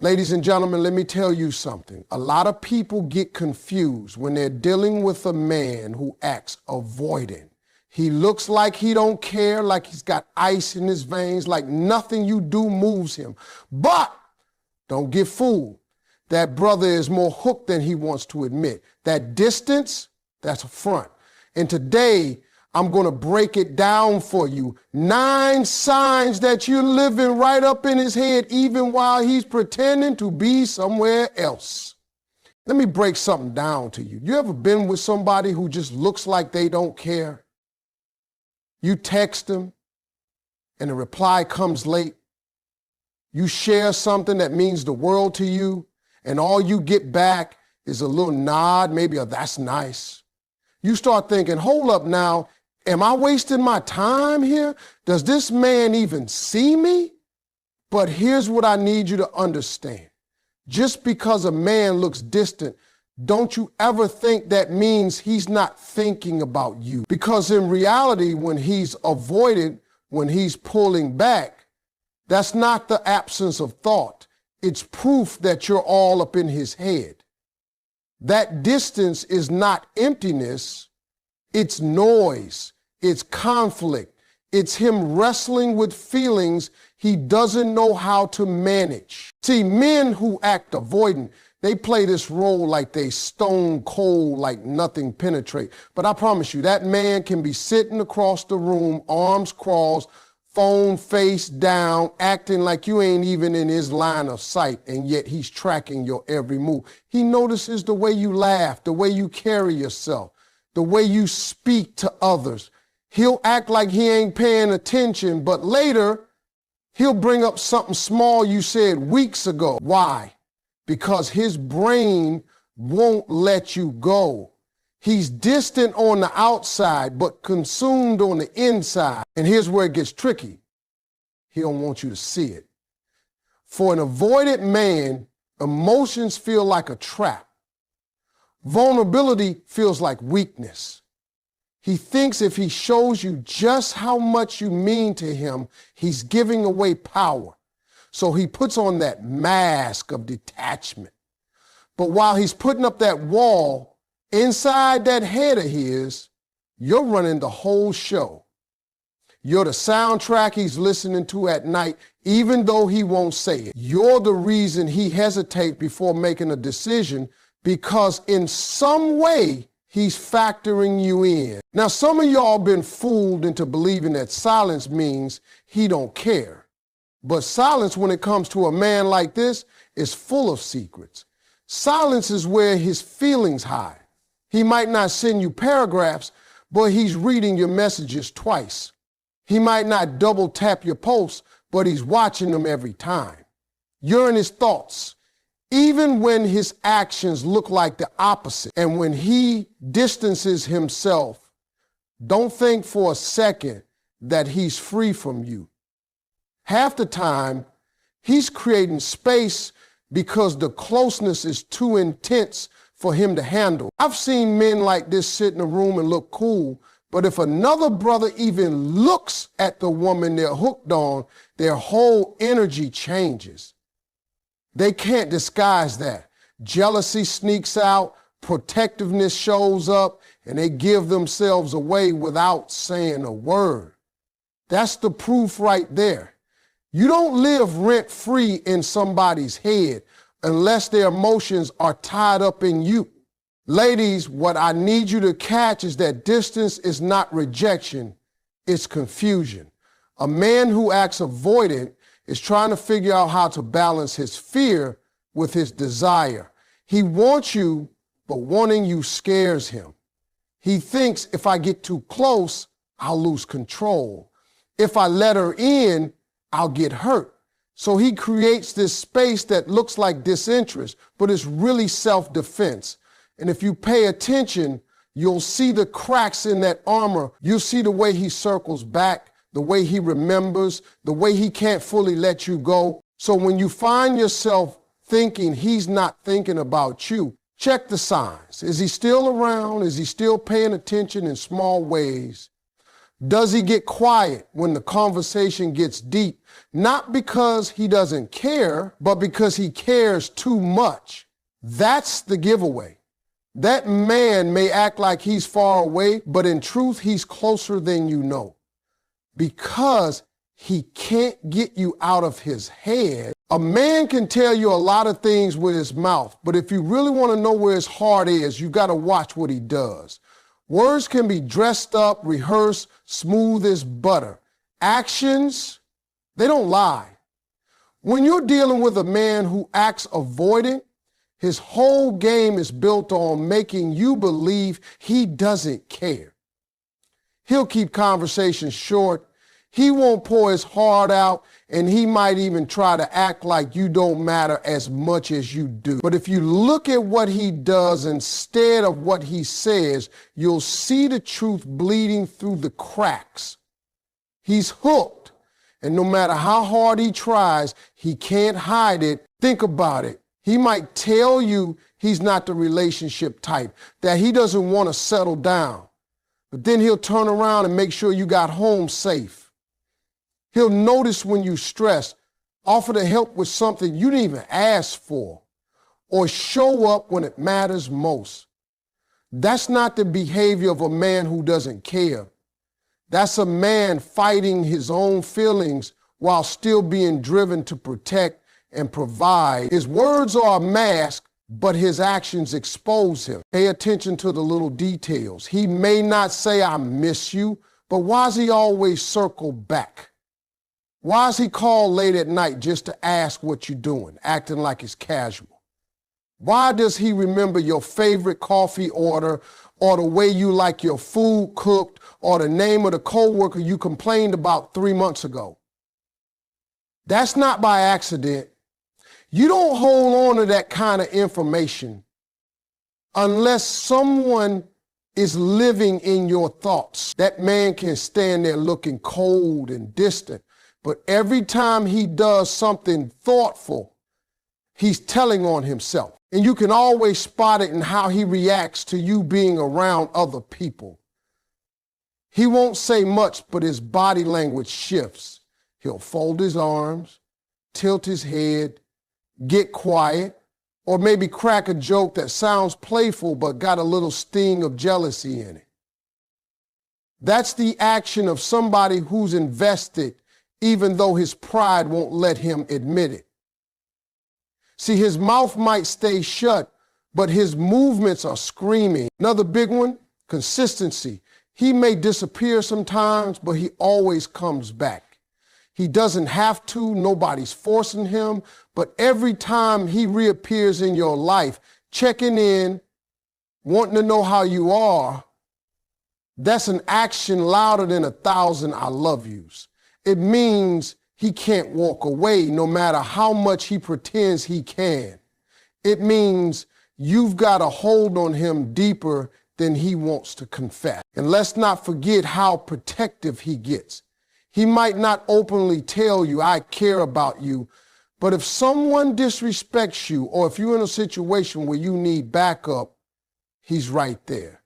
Ladies and gentlemen, let me tell you something. A lot of people get confused when they're dealing with a man who acts avoidant. He looks like he don't care, like he's got ice in his veins, like nothing you do moves him. But don't get fooled. That brother is more hooked than he wants to admit. That distance, that's a front. And today, I'm going to break it down for you. 9 signs that you're living right up in his head, even while he's pretending to be somewhere else. Let me break something down to you. You ever been with somebody who just looks like they don't care? You text them and the reply comes late. You share something that means the world to you, and all you get back is a little nod, maybe a "that's nice." You start thinking, hold up now, am I wasting my time here? Does this man even see me? But here's what I need you to understand. Just because a man looks distant, don't you ever think that means he's not thinking about you. Because in reality, when he's avoidant, when he's pulling back, that's not the absence of thought. It's proof that you're all up in his head. That distance is not emptiness, it's noise, it's conflict, it's him wrestling with feelings he doesn't know how to manage. See, men who act avoidant, they play this role like they stone cold, like nothing penetrate. But I promise you, that man can be sitting across the room, arms crossed, phone face down, acting like you ain't even in his line of sight, and yet he's tracking your every move. He notices the way you laugh, the way you carry yourself, the way you speak to others. He'll act like he ain't paying attention, but later he'll bring up something small you said weeks ago. Why? Because his brain won't let you go. He's distant on the outside, but consumed on the inside. And here's where it gets tricky. He don't want you to see it. For an avoidant man, emotions feel like a trap. Vulnerability feels like weakness. He thinks if he shows you just how much you mean to him, he's giving away power. So he puts on that mask of detachment. But while he's putting up that wall, inside that head of his, you're running the whole show. You're the soundtrack he's listening to at night, even though he won't say it. You're the reason he hesitates before making a decision, because in some way, he's factoring you in. Now, some of y'all been fooled into believing that silence means he don't care. But silence, when it comes to a man like this, is full of secrets. Silence is where his feelings hide. He might not send you paragraphs, but he's reading your messages twice. He might not double tap your posts, but he's watching them every time. You're in his thoughts, even when his actions look like the opposite. And when he distances himself, don't think for a second that he's free from you. Half the time, he's creating space because the closeness is too intense for him to handle. I've seen men like this sit in a room and look cool, but if another brother even looks at the woman they're hooked on, their whole energy changes. They can't disguise that. Jealousy sneaks out, protectiveness shows up, and they give themselves away without saying a word. That's the proof right there. You don't live rent-free in somebody's head unless their emotions are tied up in you. Ladies, what I need you to catch is that distance is not rejection, it's confusion. A man who acts avoidant is trying to figure out how to balance his fear with his desire. He wants you, but wanting you scares him. He thinks if I get too close, I'll lose control. If I let her in, I'll get hurt. So he creates this space that looks like disinterest, but it's really self-defense. And if you pay attention, you'll see the cracks in that armor. You'll see the way he circles back, the way he remembers, the way he can't fully let you go. So when you find yourself thinking he's not thinking about you, check the signs. Is he still around? Is he still paying attention in small ways? Does he get quiet when the conversation gets deep? Not because he doesn't care, but because he cares too much. That's the giveaway. That man may act like he's far away, but in truth, he's closer than you know. Because he can't get you out of his head. A man can tell you a lot of things with his mouth, but if you really want to know where his heart is, you got to watch what he does. Words can be dressed up, rehearsed, smooth as butter. Actions, they don't lie. When you're dealing with a man who acts avoidant, his whole game is built on making you believe he doesn't care. He'll keep conversations short. He won't pour his heart out, and he might even try to act like you don't matter as much as you do. But if you look at what he does instead of what he says, you'll see the truth bleeding through the cracks. He's hooked, and no matter how hard he tries, he can't hide it. Think about it. He might tell you he's not the relationship type, that he doesn't want to settle down, but then he'll turn around and make sure you got home safe. He'll notice when you stress, offer to help with something you didn't even ask for, or show up when it matters most. That's not the behavior of a man who doesn't care. That's a man fighting his own feelings while still being driven to protect and provide. His words are a mask, but his actions expose him. Pay attention to the little details. He may not say, "I miss you," but why does he always circle back? Why does he call late at night just to ask what you're doing, acting like it's casual? Why does he remember your favorite coffee order, or the way you like your food cooked, or the name of the coworker you complained about 3 months ago? That's not by accident. You don't hold on to that kind of information unless someone is living in your thoughts. That man can stand there looking cold and distant, but every time he does something thoughtful, he's telling on himself. And you can always spot it in how he reacts to you being around other people. He won't say much, but his body language shifts. He'll fold his arms, tilt his head, get quiet, or maybe crack a joke that sounds playful but got a little sting of jealousy in it. That's the action of somebody who's invested, even though his pride won't let him admit it. See, his mouth might stay shut, but his movements are screaming. Another big one, consistency. He may disappear sometimes, but he always comes back. He doesn't have to, nobody's forcing him, but every time he reappears in your life, checking in, wanting to know how you are, that's an action louder than 1,000 I love yous. It means he can't walk away no matter how much he pretends he can. It means you've got a hold on him deeper than he wants to confess. And let's not forget how protective he gets. He might not openly tell you, "I care about you," but if someone disrespects you, or if you're in a situation where you need backup, he's right there.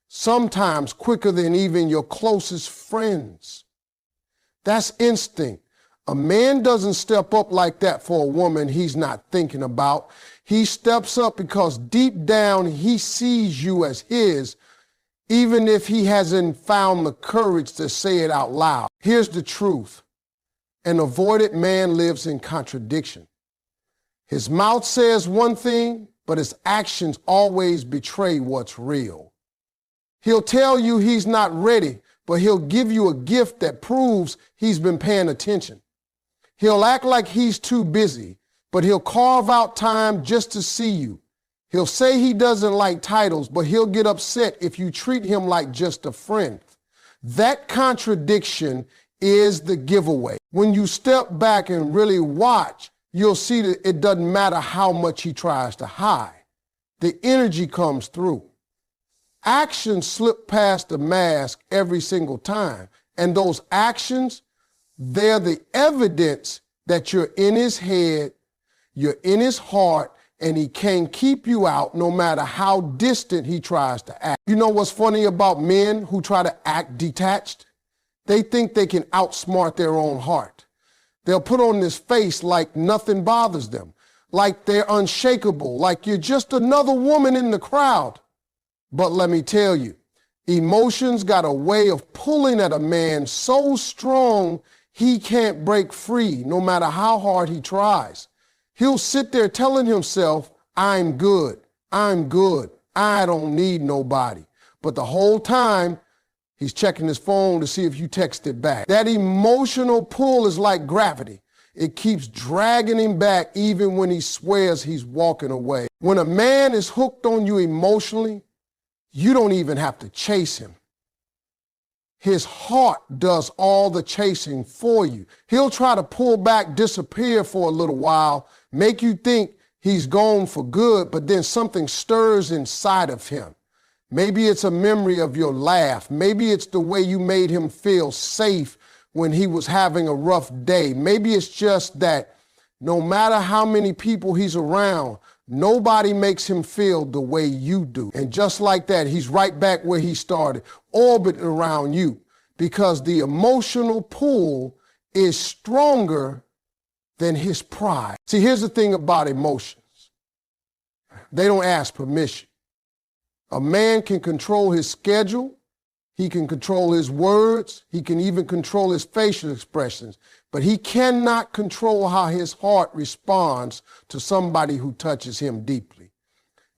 Sometimes quicker than even your closest friends. That's instinct. A man doesn't step up like that for a woman he's not thinking about. He steps up because deep down he sees you as his, even if he hasn't found the courage to say it out loud. Here's the truth. An avoided man lives in contradiction. His mouth says one thing, but his actions always betray what's real. He'll tell you he's not ready, but he'll give you a gift that proves he's been paying attention. He'll act like he's too busy, but he'll carve out time just to see you. He'll say he doesn't like titles, but he'll get upset if you treat him like just a friend. That contradiction is the giveaway. When you step back and really watch, you'll see that it doesn't matter how much he tries to hide. The energy comes through. Actions slip past the mask every single time. And those actions, they're the evidence that you're in his head, you're in his heart, and he can't keep you out no matter how distant he tries to act. You know what's funny about men who try to act detached? They think they can outsmart their own heart. They'll put on this face like nothing bothers them, like they're unshakable, like you're just another woman in the crowd. But let me tell you, emotions got a way of pulling at a man so strong he can't break free no matter how hard he tries. He'll sit there telling himself, I'm good, I don't need nobody. But the whole time, he's checking his phone to see if you texted back. That emotional pull is like gravity. It keeps dragging him back even when he swears he's walking away. When a man is hooked on you emotionally, you don't even have to chase him. His heart does all the chasing for you. He'll try to pull back, disappear for a little while, make you think he's gone for good, but then something stirs inside of him. Maybe it's a memory of your laugh. Maybe it's the way you made him feel safe when he was having a rough day. Maybe it's just that no matter how many people he's around, nobody makes him feel the way you do. And just like that, he's right back where he started, orbiting around you, because the emotional pull is stronger than his pride. See, here's the thing about emotions. They don't ask permission. A man can control his schedule. He can control his words. He can even control his facial expressions, but he cannot control how his heart responds to somebody who touches him deeply.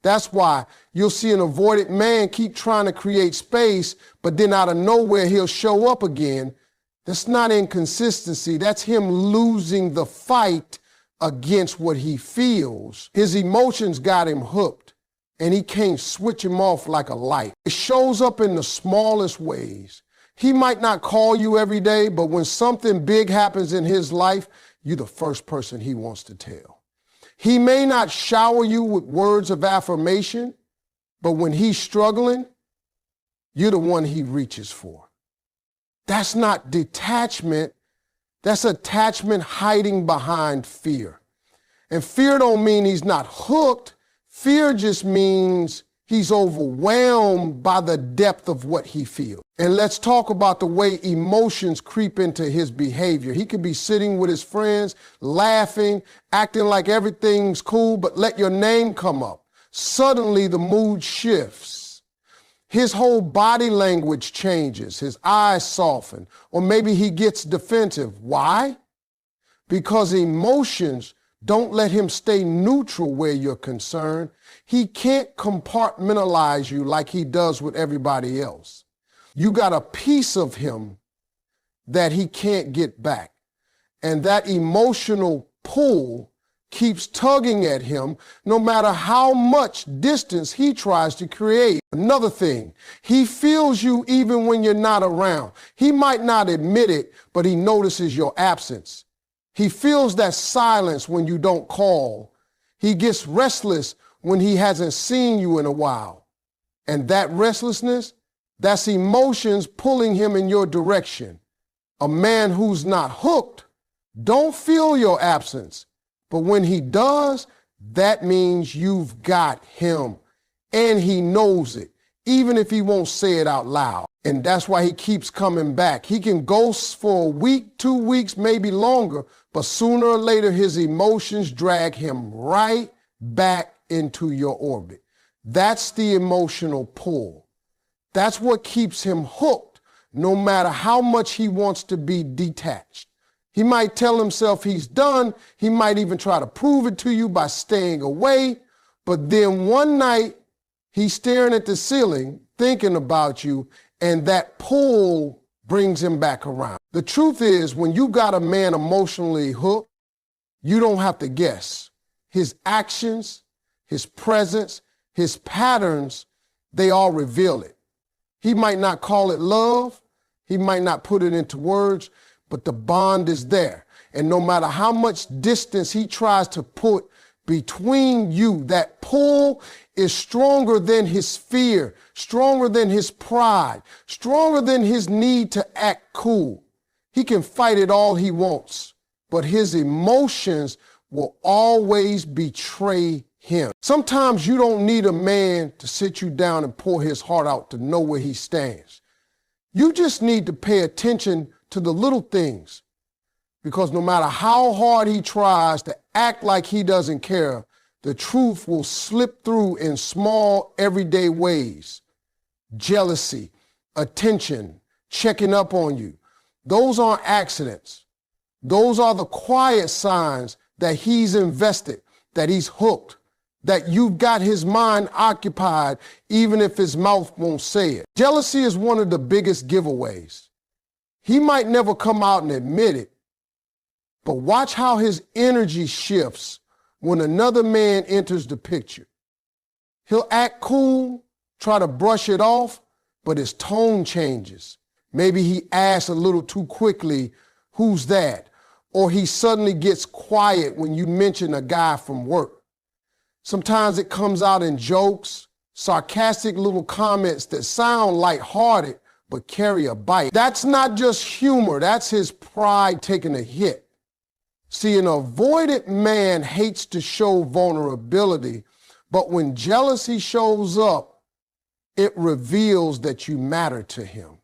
That's why you'll see an avoided man keep trying to create space, but then out of nowhere, he'll show up again. That's not inconsistency. That's him losing the fight against what he feels. His emotions got him hooked, and he can't switch him off like a light. It shows up in the smallest ways. He might not call you every day, but when something big happens in his life, you're the first person he wants to tell. He may not shower you with words of affirmation, but when he's struggling, you're the one he reaches for. That's not detachment. That's attachment hiding behind fear. And fear don't mean he's not hooked. Fear just means he's overwhelmed by the depth of what he feels. And let's talk about the way emotions creep into his behavior. He could be sitting with his friends, laughing, acting like everything's cool, but let your name come up. Suddenly the mood shifts. His whole body language changes. His eyes soften, or maybe he gets defensive. Why? Because emotions don't let him stay neutral where you're concerned. He can't compartmentalize you like he does with everybody else. You got a piece of him that he can't get back. And that emotional pull keeps tugging at him no matter how much distance he tries to create. Another thing, he feels you even when you're not around. He might not admit it, but he notices your absence. He feels that silence when you don't call. He gets restless when he hasn't seen you in a while. And that restlessness, that's emotions pulling him in your direction. A man who's not hooked don't feel your absence. But when he does, that means you've got him. And he knows it, even if he won't say it out loud. And that's why he keeps coming back. He can ghost for a week, 2 weeks, maybe longer, but sooner or later his emotions drag him right back into your orbit. That's the emotional pull. That's what keeps him hooked, no matter how much he wants to be detached. He might tell himself he's done. He might even try to prove it to you by staying away. But then one night, he's staring at the ceiling, thinking about you, and that pull brings him back around. The truth is, when you got a man emotionally hooked, you don't have to guess. His actions, his presence, his patterns, they all reveal it. He might not call it love. He might not put it into words, but the bond is there. And no matter how much distance he tries to put between you, that pull is stronger than his fear, stronger than his pride, stronger than his need to act cool. He can fight it all he wants, but his emotions will always betray him. Sometimes you don't need a man to sit you down and pour his heart out to know where he stands. You just need to pay attention to the little things, because no matter how hard he tries to act like he doesn't care, the truth will slip through in small, everyday ways. Jealousy, attention, checking up on you. Those aren't accidents. Those are the quiet signs that he's invested, that he's hooked, that you've got his mind occupied, even if his mouth won't say it. Jealousy is one of the biggest giveaways. He might never come out and admit it, but watch how his energy shifts when another man enters the picture. He'll act cool, try to brush it off, but his tone changes. Maybe he asks a little too quickly, "Who's that?" Or he suddenly gets quiet when you mention a guy from work. Sometimes it comes out in jokes, sarcastic little comments that sound lighthearted but carry a bite. That's not just humor, that's his pride taking a hit. See, an avoidant man hates to show vulnerability, but when jealousy shows up, it reveals that you matter to him.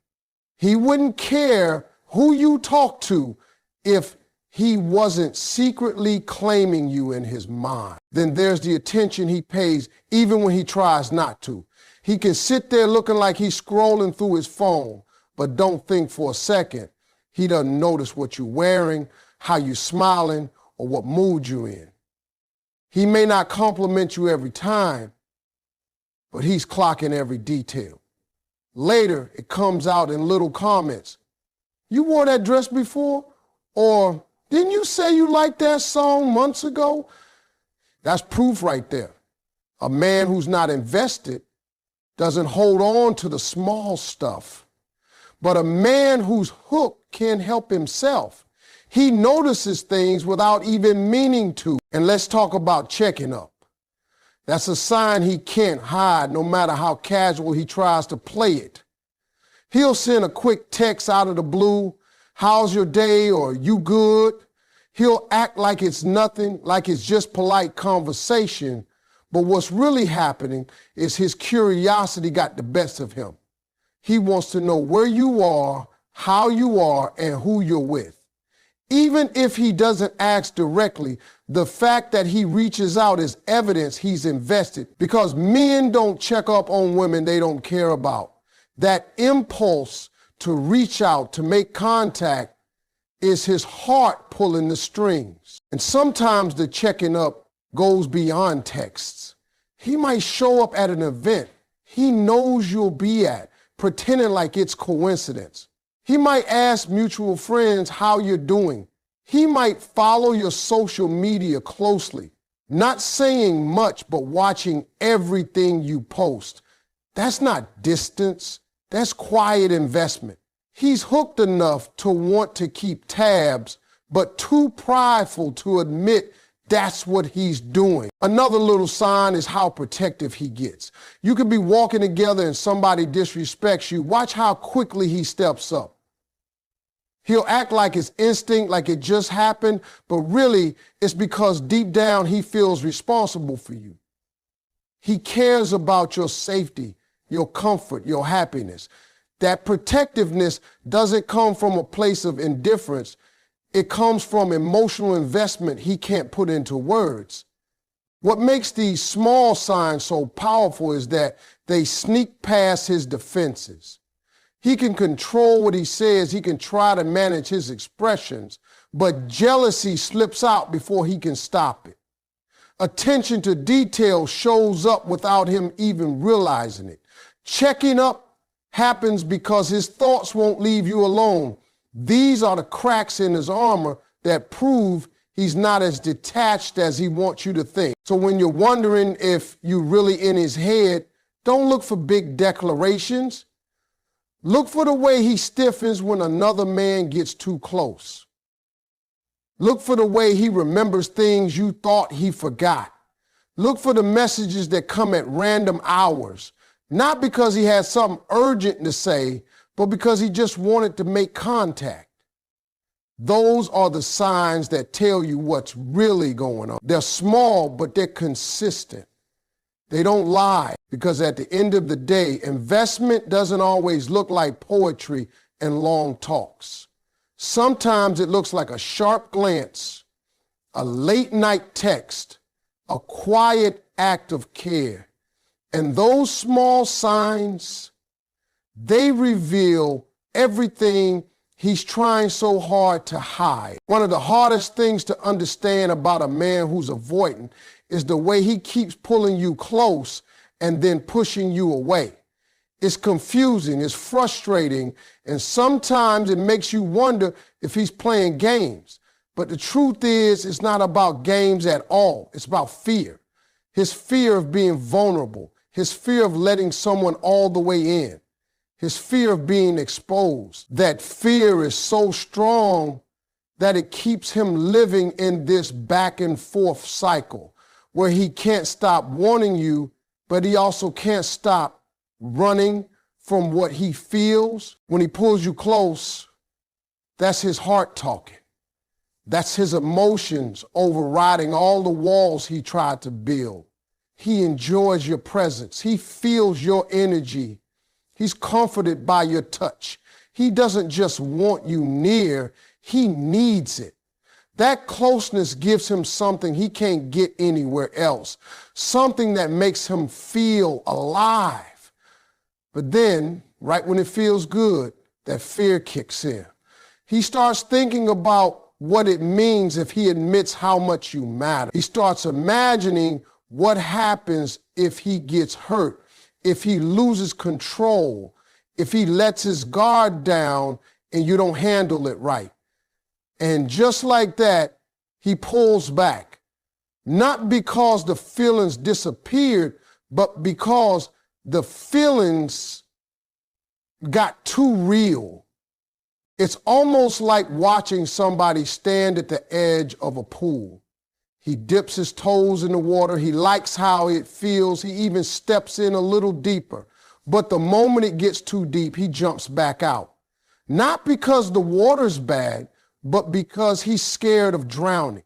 He wouldn't care who you talk to if he wasn't secretly claiming you in his mind. Then there's the attention he pays even when he tries not to. He can sit there looking like he's scrolling through his phone, but don't think for a second he doesn't notice what you're wearing, how you're smiling, or what mood you're in. He may not compliment you every time, but he's clocking every detail. Later, it comes out in little comments. "You wore that dress before?" Or, "Didn't you say you liked that song months ago?" That's proof right there. A man who's not invested doesn't hold on to the small stuff. But a man who's hooked can't help himself. He notices things without even meaning to. And let's talk about checking up. That's a sign he can't hide, no matter how casual he tries to play it. He'll send a quick text out of the blue, "How's your day?" or "You good?" He'll act like it's nothing, like it's just polite conversation, but what's really happening is his curiosity got the best of him. He wants to know where you are, how you are, and who you're with. Even if he doesn't ask directly, the fact that he reaches out is evidence he's invested, because men don't check up on women they don't care about. That impulse to reach out, to make contact, is his heart pulling the strings. And sometimes the checking up goes beyond texts. He might show up at an event he knows you'll be at, pretending like it's coincidence. He might ask mutual friends how you're doing. He might follow your social media closely, not saying much, but watching everything you post. That's not distance, that's quiet investment. He's hooked enough to want to keep tabs, but too prideful to admit that's what he's doing. Another little sign is how protective he gets. You could be walking together and somebody disrespects you. Watch how quickly he steps up. He'll act like it's instinct, like it just happened, but really it's because deep down he feels responsible for you. He cares about your safety, your comfort, your happiness. That protectiveness doesn't come from a place of indifference. It comes from emotional investment he can't put into words. What makes these small signs so powerful is that they sneak past his defenses. He can control what he says, he can try to manage his expressions, but jealousy slips out before he can stop it. Attention to detail shows up without him even realizing it. Checking up happens because his thoughts won't leave you alone. These are the cracks in his armor that prove he's not as detached as he wants you to think. So when you're wondering if you're really in his head, don't look for big declarations. Look for the way he stiffens when another man gets too close. Look for the way he remembers things you thought he forgot. Look for the messages that come at random hours, not because he had something urgent to say, but because he just wanted to make contact. Those are the signs that tell you what's really going on. They're small, but they're consistent. They don't lie, because at the end of the day, investment doesn't always look like poetry and long talks. Sometimes it looks like a sharp glance, a late night text, a quiet act of care. And those small signs, they reveal everything he's trying so hard to hide. One of the hardest things to understand about a man who's avoidant is the way he keeps pulling you close and then pushing you away. It's confusing, it's frustrating, and sometimes it makes you wonder if he's playing games. But the truth is, it's not about games at all. It's about fear. His fear of being vulnerable, his fear of letting someone all the way in, his fear of being exposed. That fear is so strong that it keeps him living in this back and forth cycle where he can't stop wanting you, but he also can't stop running from what he feels. When he pulls you close, that's his heart talking. That's his emotions overriding all the walls he tried to build. He enjoys your presence. He feels your energy. He's comforted by your touch. He doesn't just want you near, he needs it. That closeness gives him something he can't get anywhere else, something that makes him feel alive. But then, right when it feels good, that fear kicks in. He starts thinking about what it means if he admits how much you matter. He starts imagining what happens if he gets hurt, if he loses control, if he lets his guard down and you don't handle it right. And just like that, he pulls back, not because the feelings disappeared, but because the feelings got too real. It's almost like watching somebody stand at the edge of a pool. He dips his toes in the water. He likes how it feels. He even steps in a little deeper. But the moment it gets too deep, he jumps back out. Not because the water's bad, but because he's scared of drowning.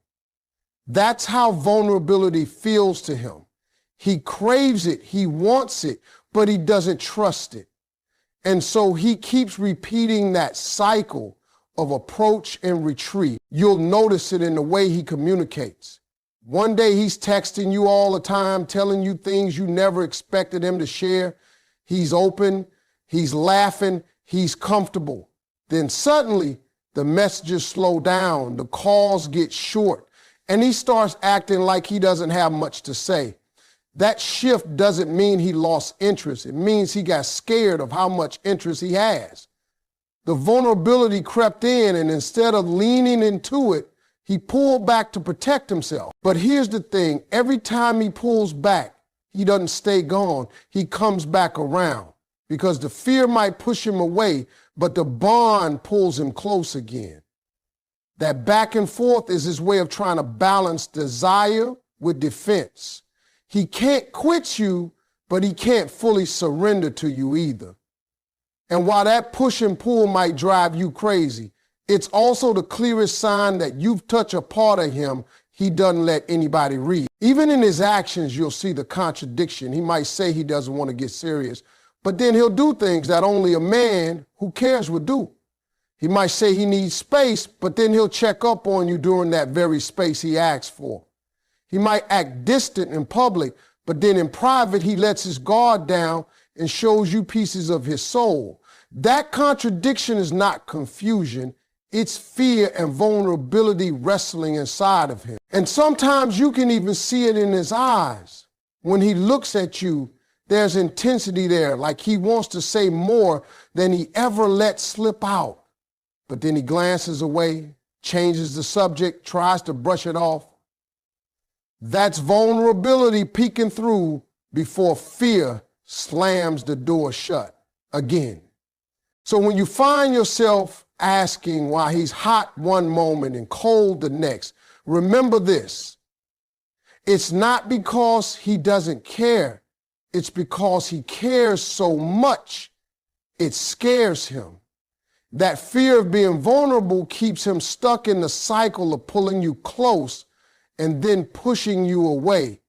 That's how vulnerability feels to him. He craves it, he wants it, but he doesn't trust it. And so he keeps repeating that cycle of approach and retreat. You'll notice it in the way he communicates. One day he's texting you all the time, telling you things you never expected him to share. He's open, he's laughing, he's comfortable. Then suddenly, the messages slow down, the calls get short, and he starts acting like he doesn't have much to say. That shift doesn't mean he lost interest. It means he got scared of how much interest he has. The vulnerability crept in, and instead of leaning into it, he pulled back to protect himself. But here's the thing, every time he pulls back, he doesn't stay gone. He comes back around because the fear might push him away, but the bond pulls him close again. That back and forth is his way of trying to balance desire with defense. He can't quit you, but he can't fully surrender to you either. And while that push and pull might drive you crazy, it's also the clearest sign that you've touched a part of him he doesn't let anybody read. Even in his actions, you'll see the contradiction. He might say he doesn't want to get serious, but then he'll do things that only a man who cares would do. He might say he needs space, but then he'll check up on you during that very space he asks for. He might act distant in public, but then in private, he lets his guard down and shows you pieces of his soul. That contradiction is not confusion. It's fear and vulnerability wrestling inside of him. And sometimes you can even see it in his eyes. When he looks at you, there's intensity there, like he wants to say more than he ever let slip out. But then he glances away, changes the subject, tries to brush it off. That's vulnerability peeking through before fear slams the door shut again. So when you find yourself asking why he's hot one moment and cold the next, remember this. It's not because he doesn't care. It's because he cares so much, it scares him. That fear of being vulnerable keeps him stuck in the cycle of pulling you close and then pushing you away.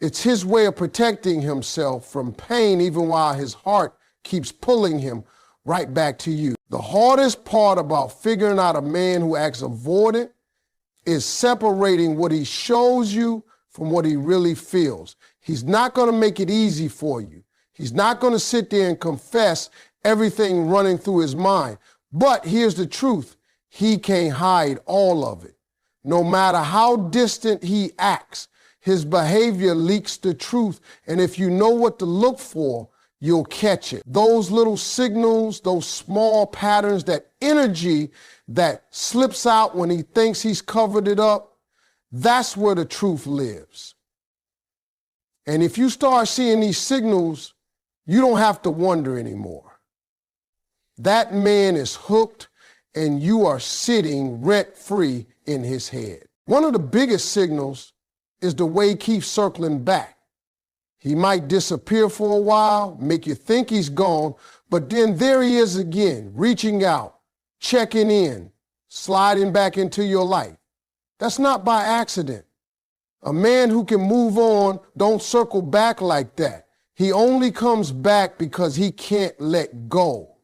It's his way of protecting himself from pain, even while his heart keeps pulling him right back to you. The hardest part about figuring out a man who acts avoidant is separating what he shows you from what he really feels. He's not going to make it easy for you. He's not going to sit there and confess everything running through his mind. But here's the truth. He can't hide all of it. No matter how distant he acts, his behavior leaks the truth. And if you know what to look for, you'll catch it. Those little signals, those small patterns, that energy that slips out when he thinks he's covered it up, that's where the truth lives. And if you start seeing these signals, you don't have to wonder anymore. That man is hooked and you are sitting rent-free in his head. One of the biggest signals is the way he keeps circling back. He might disappear for a while, make you think he's gone, but then there he is again, reaching out, checking in, sliding back into your life. That's not by accident. A man who can move on don't circle back like that. He only comes back because he can't let go.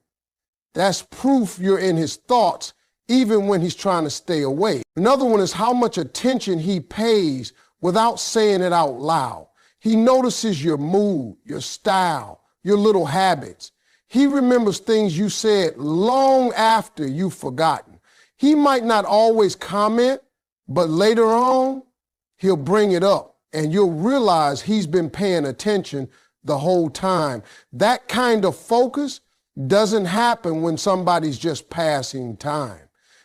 That's proof you're in his thoughts, even when he's trying to stay away. Another one is how much attention he pays without saying it out loud. He notices your mood, your style, your little habits. He remembers things you said long after you've forgotten. He might not always comment, but later on, he'll bring it up and you'll realize he's been paying attention the whole time. That kind of focus doesn't happen when somebody's just passing time.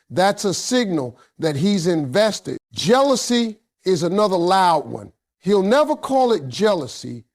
That's a signal that he's invested. Jealousy is another loud one. He'll never call it jealousy,